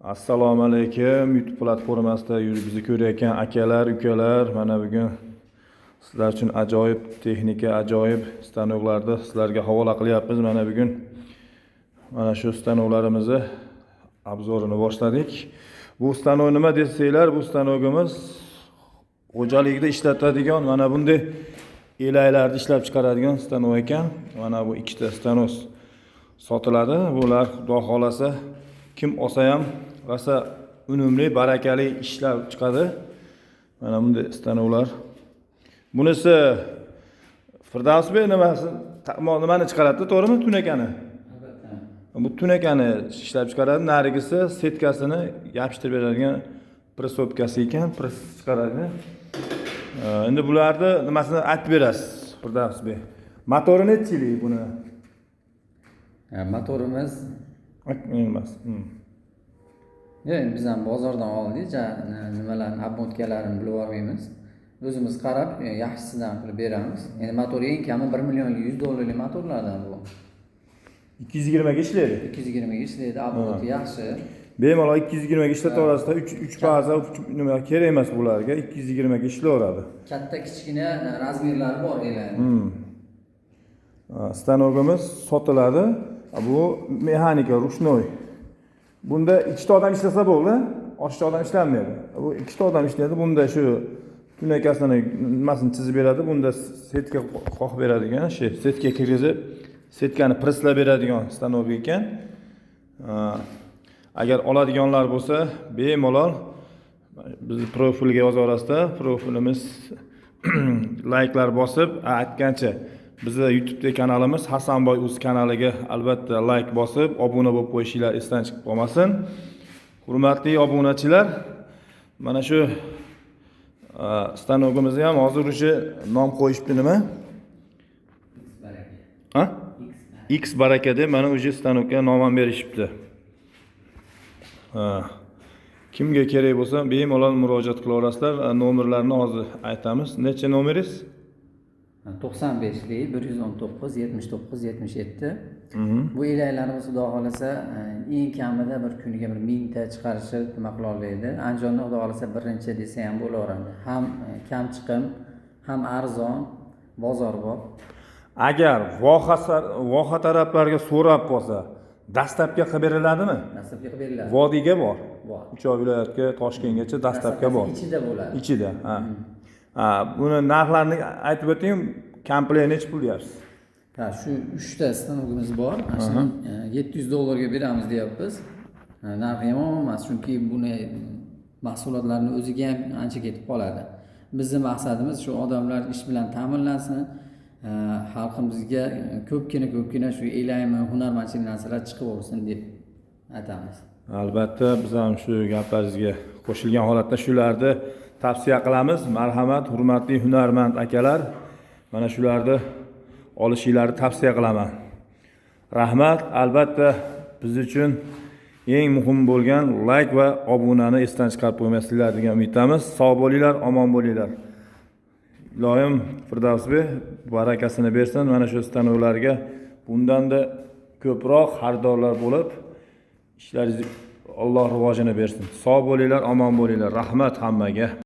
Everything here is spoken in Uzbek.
Assalomu alaykum. YouTube platformasida bizni ko'rayotgan akalar, ukalar, mana bugun sizlar uchun ajoyib texnika, ajoyib stanoklarni sizlarga havola qilyapmiz. Mana bugun mana shu stanoklarimizni obzorini boshladik. Bu stanok nima desanglar, bu stanogimiz xo'jalikda ishlatadigan mana bunday elaklarni ishlab chiqaradigan stanok ekan. Mana bu ikkita stanok sotiladi. Bular xudo xolasa kim olsa ham rosa unumli, barakali ishlab chiqadi. Mana bunday stanoklar. Bunisi Firdavs Bey nimani chiqaradi, to'g'rimi? Tunakani. Bu tunakani ishlab chiqaradi. Narigisi setkasini yopishtirib beradigan pressopkasi ekan, press chiqaradi. Endi bularni nimasini aytib berasiz, Firdavs Bey. Motori nechilik buni? Motorimiz emas. Yo'q, biz ham bozordan oldik, nimalarni obmotkalarini bilib olmaymiz. O'zimiz qarab, yaxshisidan qilib beramiz. Endi motor eng kami $1,100,000 motorlardan bu. 220 ga ishlaydi. 220 ga ishlaydi, obmoti yaxshi. Bemalol 220 ga ishlata olasizda, 3 baza nima kerak emas bularga, 220 ga ishlayveradi. Katta kichkina razmerlari bor ekan. Stanogimiz sotiladi. Bu mexanika, ruchnoy. Bunda ikkita odam ishlasa bo'ldi, oshiqcha odam ishlanmaydi. Bu ikkita odam ishlaydi. Bunda shu tunakasini nimasini chizib beradi. Bunda setka qoqib beradigan, setka kirgizib, setkani presslab beradigan stanok ekan. Agar oladiganlar bo'lsa, bemalol bizni profilga yozaverasizlar. Profilimiz layklar bosib, aytgancha bizni YouTube kanalimiz Hasanboy Uz kanaliga albatta like bosib, obuna bo'lib qo'yishinglar esdan chiqib qolmasin. Hurmatli obunachilar, mana shu stanogimizni ham hozir o'sha nom qo'yishibdi nima? X baraka deb mana o'sha stanokka nom ham berishibdi. Kimga kerak bo'lsa, bemalol murojaat qilaverasizlar. Nomerlarni hozir aytamiz. Necha nomeringiz? 95 119 79 77. Bu elaklarimiz xudo xolasa eng kamida bir kuniga 1000 ta chiqarishi nima qila oladi. Andijonda xudo xolasa birinchi desa ham bo'laveradi. Ham kam chiqim, ham arzon, bozor bor. Agar voha taraflarga so'rab qolsa, dastlabga qilib beriladimi? Dastlabga qilib beriladi. Vodiyga bor. Bor. Uchov viloyatga, Toshkentgacha dastlabga bor. Ichida bo'ladi. Ichida, buni narxlarini aytib o'ting, komplekt necha pul deyapsiz? Shu 3 ta stanogimiz bor. Shuni $700 ga beramiz deyapmiz. Narxi ham emas, chunki buni mahsulotlarning o'ziga ham ancha ketib qoladi. Bizning maqsadimiz shu odamlar ish bilan ta'minlansin, xalqimizga ko'pgina shu elaymi, hunarmandchilik narsalar chiqib olsin deb aytamiz. Albatta, biz ham shu gaplaringizga qo'shilgan holatda shularni tavsiya qilamiz. Marhamat, hurmatli hunarmand akalar, mana shularni olishinglarni tavsiya qilaman. Rahmat. Albatta, biz uchun eng muhim bo'lgan like va obunani esdan chiqarib qo'ymasliginglar degan umiddamiz. Sog' bo'linglar, omon bo'linglar. Ilohim Firdavs Bey barakasini bersin. Mana shu stanoklarga bundan-da ko'proq xaridorlar bo'lib, ishlaringiz Alloh rivojini bersin. Sog' bo'linglar, omon bo'linglar. Rahmat hammaga.